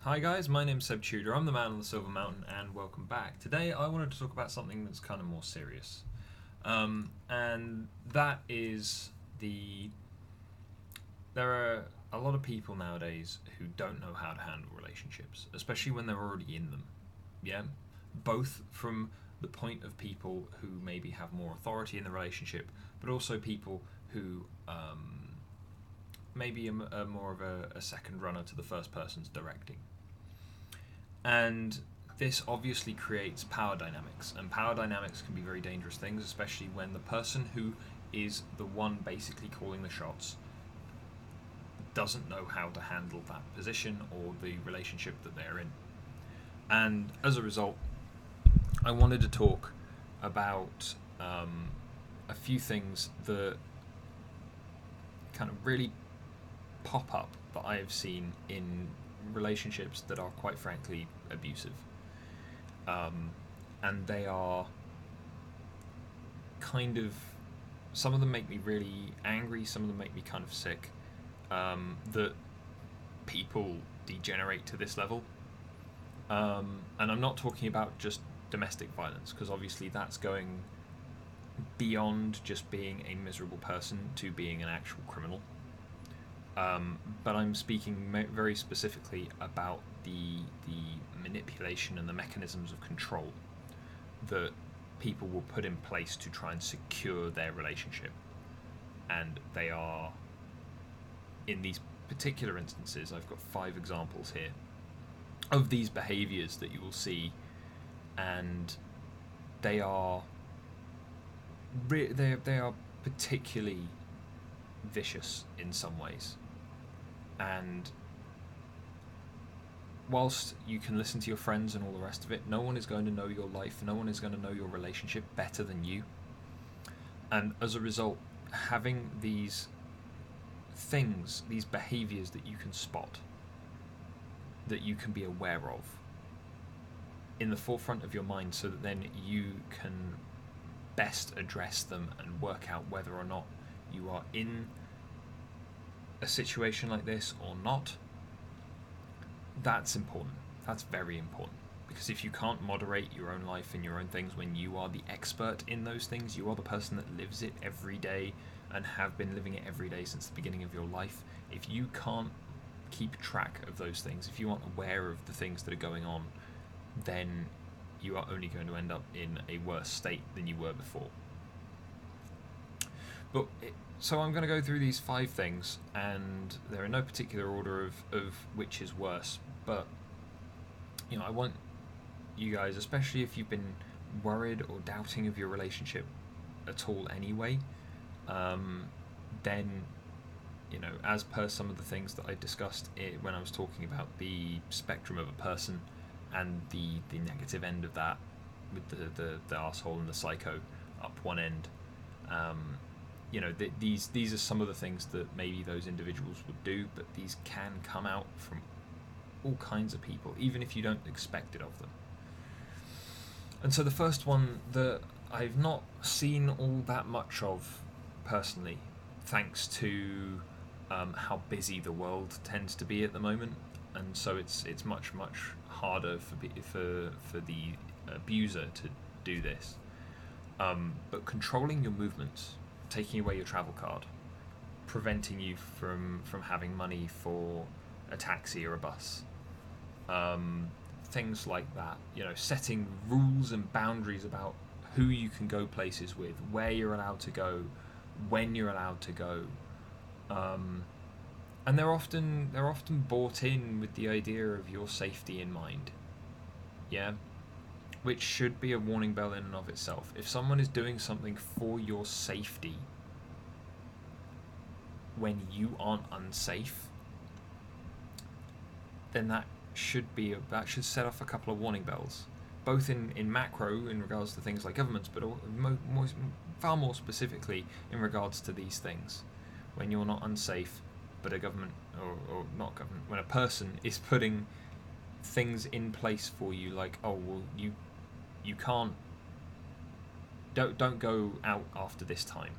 Hi guys, my name's Seb Tudor. I'm the man on the Silver Mountain, and welcome back. Today I wanted to talk about something that's kind of more serious, and that is there are a lot of people nowadays who don't know how to handle relationships, especially when they're already in them. Yeah, both from the point of people who maybe have more authority in the relationship, but also people who maybe are more of a second runner to the first person's directing. And this obviously creates power dynamics, and power dynamics can be very dangerous things, especially when the person who is the one basically calling the shots doesn't know how to handle that position or the relationship that they're in. And as a result, I wanted to talk about a few things that kind of really pop up that I have seen in relationships that are quite frankly abusive. And they are kind of, some of them make me really angry, some of them make me kind of sick, that people degenerate to this level. And I'm not talking about just domestic violence, because obviously that's going beyond just being a miserable person to being an actual criminal. But I'm speaking very specifically about the manipulation and the mechanisms of control that people will put in place to try and secure their relationship. And they are, in these particular instances, I've got 5 examples here of these behaviors that you will see, and they are they are particularly vicious in some ways. And whilst you can listen to your friends and all the rest of it, no one is going to know your life, no one is going to know your relationship better than you. And as a result, having these things, these behaviors that you can spot, that you can be aware of in the forefront of your mind, so that then you can best address them and work out whether or not you are in a situation like this or not. That's important. That's very important. Because if you can't moderate your own life and your own things when you are the expert in those things, you are the person that lives it every day and have been living it every day since the beginning of your life. If you can't keep track of those things, if you aren't aware of the things that are going on, then you are only going to end up in a worse state than you were before. So I'm going to go through these 5 things, and they're in no particular order of which is worse. But I want you guys, especially if you've been worried or doubting of your relationship at all anyway, then as per some of the things that I discussed when I was talking about the spectrum of a person and the negative end of that, with the arsehole and the psycho up one end. These are some of the things that maybe those individuals would do, but these can come out from all kinds of people, even if you don't expect it of them. And so the first one that I've not seen all that much of personally, thanks to how busy the world tends to be at the moment, and so it's much harder for the abuser to do this. But controlling your movements, taking away your travel card, preventing you from having money for a taxi or a bus, things like that. Setting rules and boundaries about who you can go places with, where you're allowed to go, when you're allowed to go. And they're often bought in with the idea of your safety in mind. Yeah, which should be a warning bell in and of itself. If someone is doing something for your safety when you aren't unsafe, then that should set off a couple of warning bells, both in macro in regards to things like governments, but far more specifically in regards to these things. When you're not unsafe, but a government or not government, when a person is putting things in place for you, like, oh well, you can't, don't go out after this time,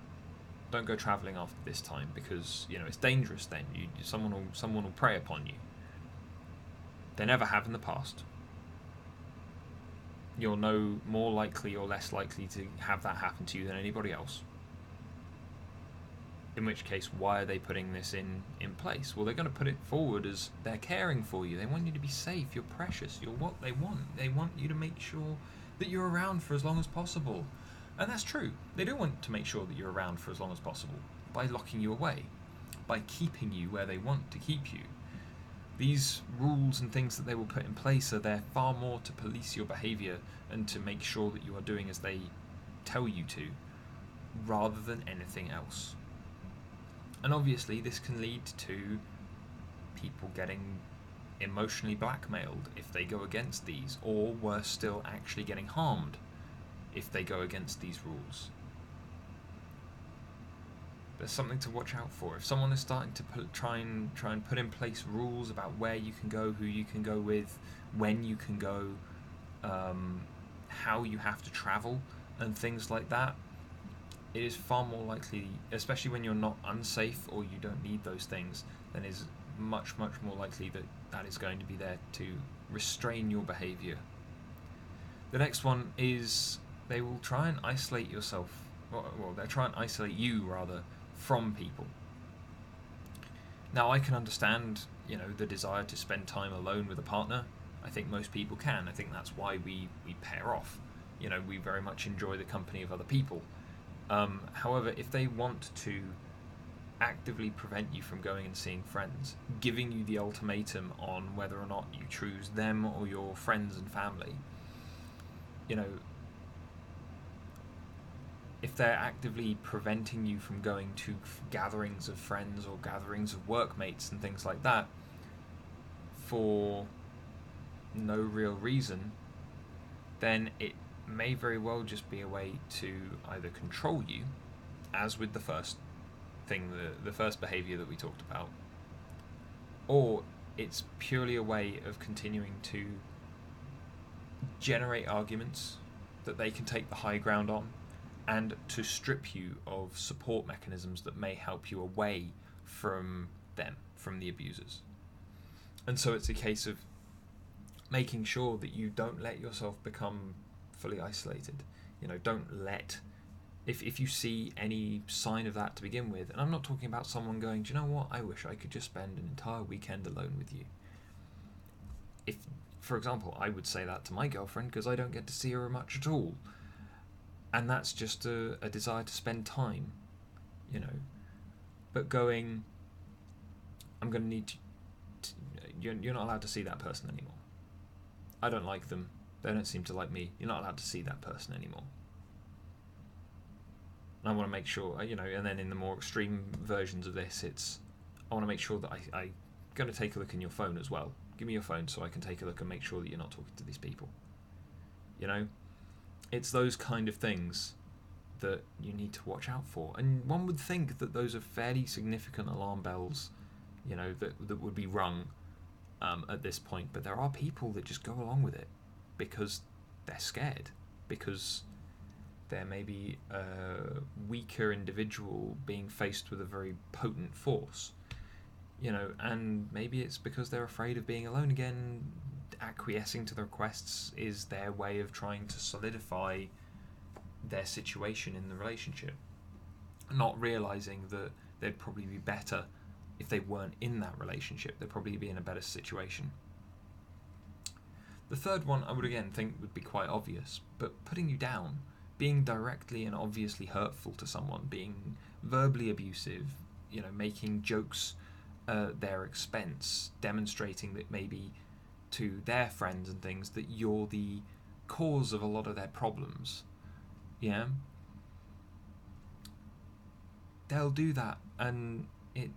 don't go travelling after this time, because it's dangerous. Then someone will prey upon you. They never have in the past. You're no more likely or less likely to have that happen to you than anybody else. In which case, why are they putting this in place? Well, they're going to put it forward as they're caring for you. They want you to be safe. You're precious. You're what they want. They want you to make sure that you're around for as long as possible. And that's true. They do want to make sure that you're around for as long as possible by locking you away, by keeping you where they want to keep you. These rules and things that they will put in place are there far more to police your behaviour and to make sure that you are doing as they tell you to, rather than anything else. And obviously this can lead to people getting emotionally blackmailed if they go against these, or worse still, actually getting harmed if they go against these rules. There's something to watch out for. If someone is starting to try and put in place rules about where you can go, who you can go with, when you can go, how you have to travel, and things like that, it is far more likely, especially when you're not unsafe or you don't need those things, then is much, much more likely that that is going to be there to restrain your behaviour. The next one is they will try and isolate yourself, well, they'll try and isolate you, rather, from people. Now, I can understand, the desire to spend time alone with a partner. I think most people can. I think that's why we pair off. We very much enjoy the company of other people. However, if they want to actively prevent you from going and seeing friends, giving you the ultimatum on whether or not you choose them or your friends and family, if they're actively preventing you from going to gatherings of friends or gatherings of workmates and things like that for no real reason, then it may very well just be a way to either control you, as with the first thing, the first behaviour that we talked about, or it's purely a way of continuing to generate arguments that they can take the high ground on, and to strip you of support mechanisms that may help you away from them, from the abusers. And so it's a case of making sure that you don't let yourself become fully isolated. Don't let, if you see any sign of that to begin with, and I'm not talking about someone going, do you know what, I wish I could just spend an entire weekend alone with you. If, for example, I would say that to my girlfriend because I don't get to see her much at all. And that's just a desire to spend time, But going, I'm going to need to, you're not allowed to see that person anymore. I don't like them. They don't seem to like me. You're not allowed to see that person anymore. And I want to make sure, and then in the more extreme versions of this, it's, I want to make sure that I'm going to take a look in your phone as well. Give me your phone so I can take a look and make sure that you're not talking to these people. It's those kind of things that you need to watch out for. And one would think that those are fairly significant alarm bells, that would be rung at this point. But there are people that just go along with it because they're scared, because they're maybe a weaker individual being faced with a very potent force, and maybe it's because they're afraid of being alone again. Acquiescing to the requests is their way of trying to solidify their situation in the relationship, not realizing that they'd probably be better if they weren't in that relationship. They'd probably be in a better situation. The third one I would again think would be quite obvious, but putting you down, being directly and obviously hurtful to someone, being verbally abusive, making jokes at their expense, demonstrating that maybe to their friends and things that you're the cause of a lot of their problems. They'll do that, and it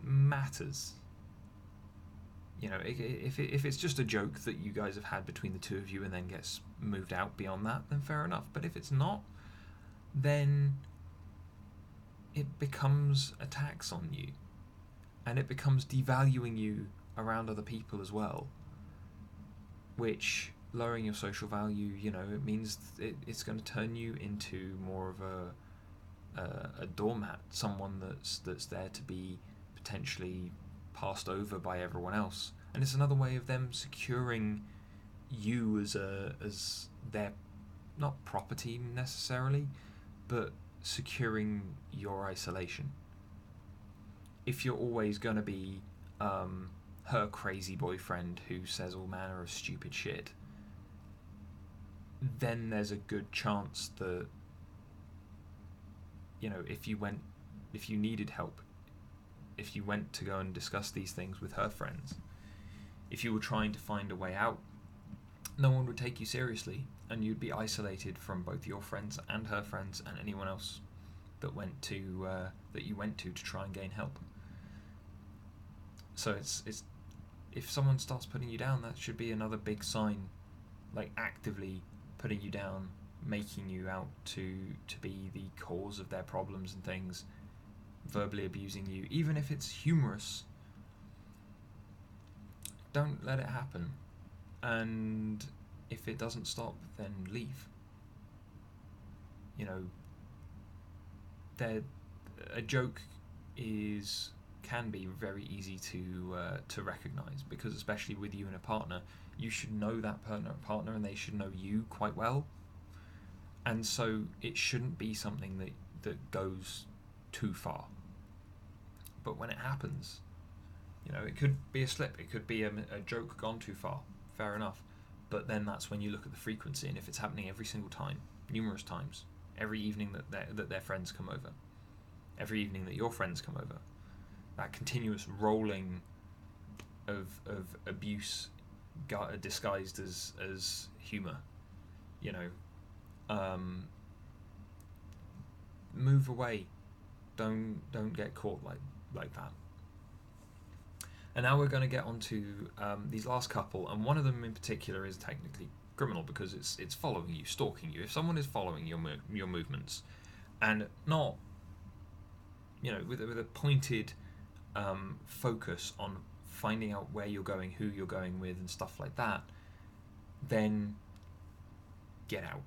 matters. If it's just a joke that you guys have had between the two of you and then gets moved out beyond that, then fair enough. But if it's not, then it becomes a tax on you, and it becomes devaluing you around other people as well, which, lowering your social value, it means it's going to turn you into more of a doormat, someone that's there to be potentially passed over by everyone else, And it's another way of them securing you as their, not property necessarily, but securing your isolation. If you're always going to be her crazy boyfriend who says all manner of stupid shit, then there's a good chance that, if you needed help, if you went to go and discuss these things with her friends, if you were trying to find a way out, no one would take you seriously, and you'd be isolated from both your friends and her friends and anyone else that you went to try and gain help. So it's if someone starts putting you down, that should be another big sign, like actively putting you down, making you out to be the cause of their problems and things, verbally abusing you, even if it's humorous. Don't let it happen. And if it doesn't stop, then leave. A joke can be very easy to recognize, because especially with you and a partner, you should know that partner and they should know you quite well, and so it shouldn't be something that goes too far. But when it happens, it could be a slip, it could be a joke gone too far, fair enough, but then that's when you look at the frequency, and if it's happening every single time, numerous times, every evening that their friends come over, every evening that your friends come over, that continuous rolling of abuse disguised as humor, move away. Don't get caught like that. And now we're going to get onto these last couple, and one of them in particular is technically criminal because it's following you, stalking you. If someone is following your movements, and not with a pointed focus on finding out where you're going, who you're going with, and stuff like that, then get out,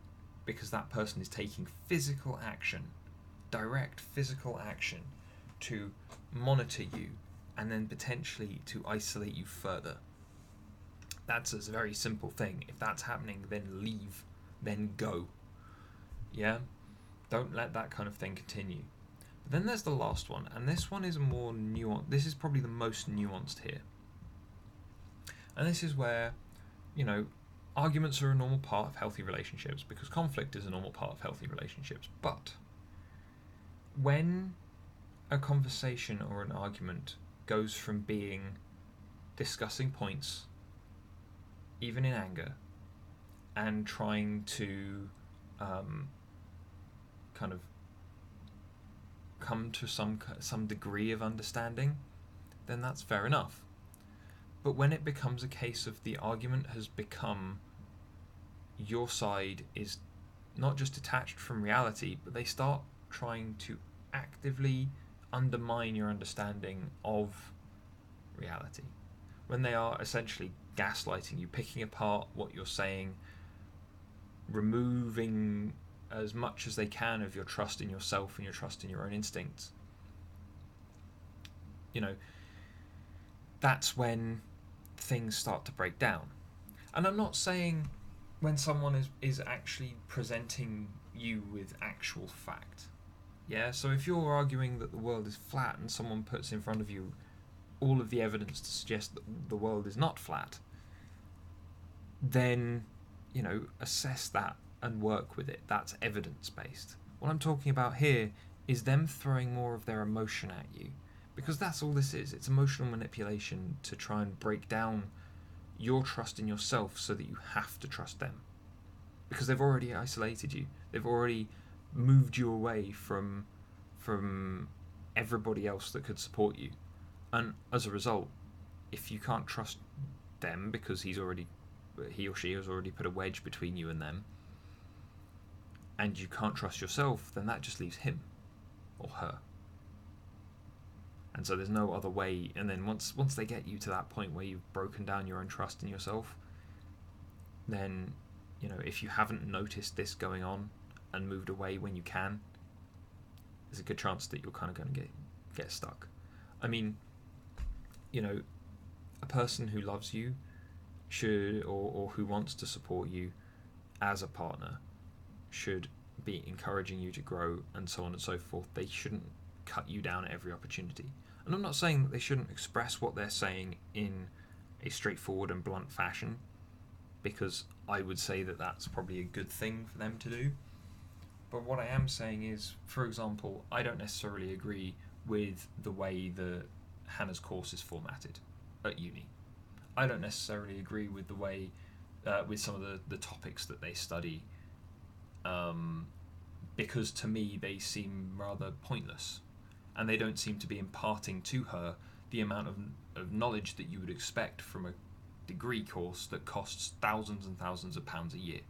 because that person is taking physical action, direct physical action, to monitor you and then potentially to isolate you further. That's a very simple thing. If that's happening, then leave, then go. Yeah? Don't let that kind of thing continue. But then there's the last one, and this one is more nuanced. This is probably the most nuanced here. And this is where, arguments are a normal part of healthy relationships, because conflict is a normal part of healthy relationships. But when a conversation or an argument goes from being discussing points, even in anger, and trying to kind of come to some degree of understanding, then that's fair enough. But when it becomes a case of the argument has become your side is not just detached from reality, but they start trying to actively undermine your understanding of reality, when they are essentially gaslighting you, picking apart what you're saying, removing as much as they can of your trust in yourself and your trust in your own instincts, that's when things start to break down. And I'm not saying when someone is actually presenting you with actual fact. Yeah, so if you're arguing that the world is flat and someone puts in front of you all of the evidence to suggest that the world is not flat, then, assess that and work with it. That's evidence-based. What I'm talking about here is them throwing more of their emotion at you, because that's all this is. It's emotional manipulation to try and break down your trust in yourself so that you have to trust them, because they've already isolated you. They've already moved you away from everybody else that could support you. And as a result, if you can't trust them because he or she has already put a wedge between you and them, and you can't trust yourself, then that just leaves him or her. And so there's no other way. And then once they get you to that point where you've broken down your own trust in yourself, then, if you haven't noticed this going on and moved away when you can, there's a good chance that you're kind of going to get stuck. I mean, a person who loves you should, or who wants to support you as a partner, should be encouraging you to grow and so on and so forth. They shouldn't cut you down at every opportunity. And I'm not saying that they shouldn't express what they're saying in a straightforward and blunt fashion, because I would say that that's probably a good thing for them to do. But what I am saying is, for example, I don't necessarily agree with the way that Hannah's course is formatted at uni. I don't necessarily agree with the way, with some of the topics that they study, because to me they seem rather pointless, and they don't seem to be imparting to her the amount of knowledge that you would expect from a degree course that costs thousands and thousands of pounds a year.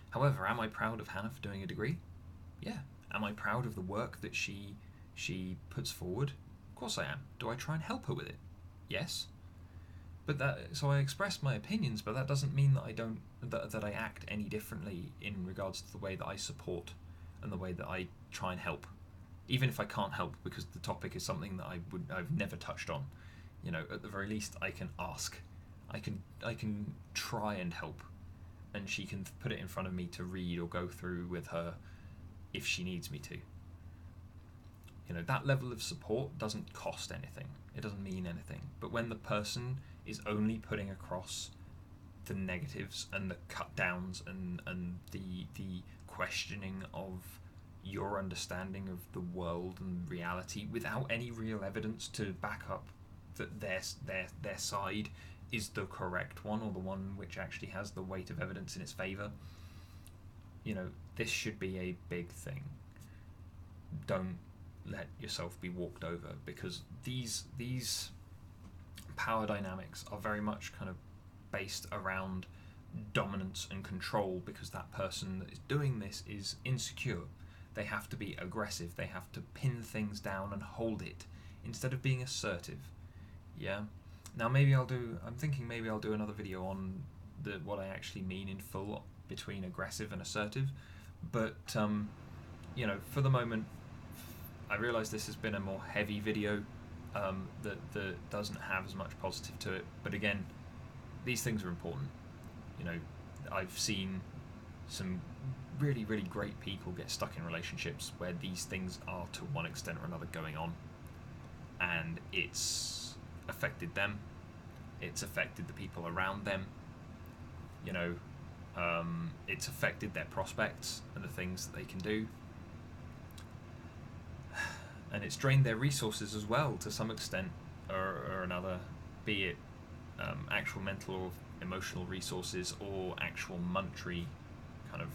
However, am I proud of Hannah for doing a degree? Yeah. Am I proud of the work that she puts forward? Of course I am. Do I try and help her with it? Yes. But so I express my opinions, but that doesn't mean that I act any differently in regards to the way that I support and the way that I try and help, even if I can't help because the topic is something that I've never touched on. You know, at the very least, I can ask, I can try and help, and she can put it in front of me to read or go through with her if she needs me to. You know, that level of support doesn't cost anything. It doesn't mean anything. But when the person is only putting across the negatives and the cut downs and the questioning of your understanding of the world and reality without any real evidence to back up that their side is the correct one, or the one which actually has the weight of evidence in its favour, you know, this should be a big thing. Don't let yourself be walked over, because these power dynamics are very much kind of based around dominance and control, because that person that is doing this is insecure. They have to be aggressive. They have to pin things down and hold it instead of being assertive. Yeah. Now I'm thinking maybe I'll do another video on what I actually mean in full between aggressive and assertive. But you know, for the moment, I realise this has been a more heavy video that doesn't have as much positive to it. But again, these things are important. You know, I've seen some really, really great people get stuck in relationships where these things are to one extent or another going on, and it's affected them, it's affected the people around them, you know, it's affected their prospects and the things that they can do, and it's drained their resources as well to some extent or another, be it actual mental or emotional resources or actual monetary kind of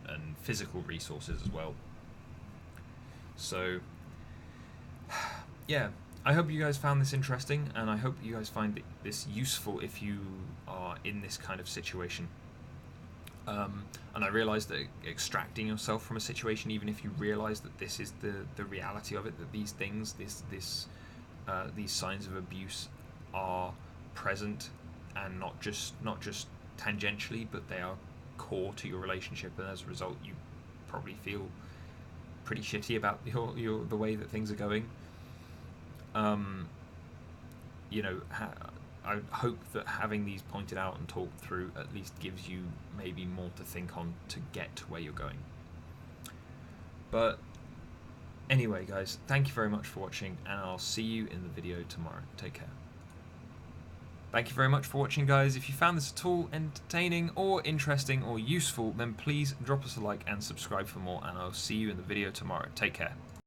and physical resources as well. So yeah, I hope you guys found this interesting, and I hope you guys find this useful if you are in this kind of situation. And I realise that extracting yourself from a situation, even if you realise that this is the reality of it, that these things, these signs of abuse are present, and not just tangentially, but they are core to your relationship, and as a result you probably feel pretty shitty about the way that things are going. You know, I hope that having these pointed out and talked through at least gives you maybe more to think on to get to where you're going. But anyway, guys, thank you very much for watching, and I'll see you in the video tomorrow. Take care. Thank you very much for watching, guys. If you found this at all entertaining or interesting or useful, then please drop us a like and subscribe for more, and I'll see you in the video tomorrow. Take care.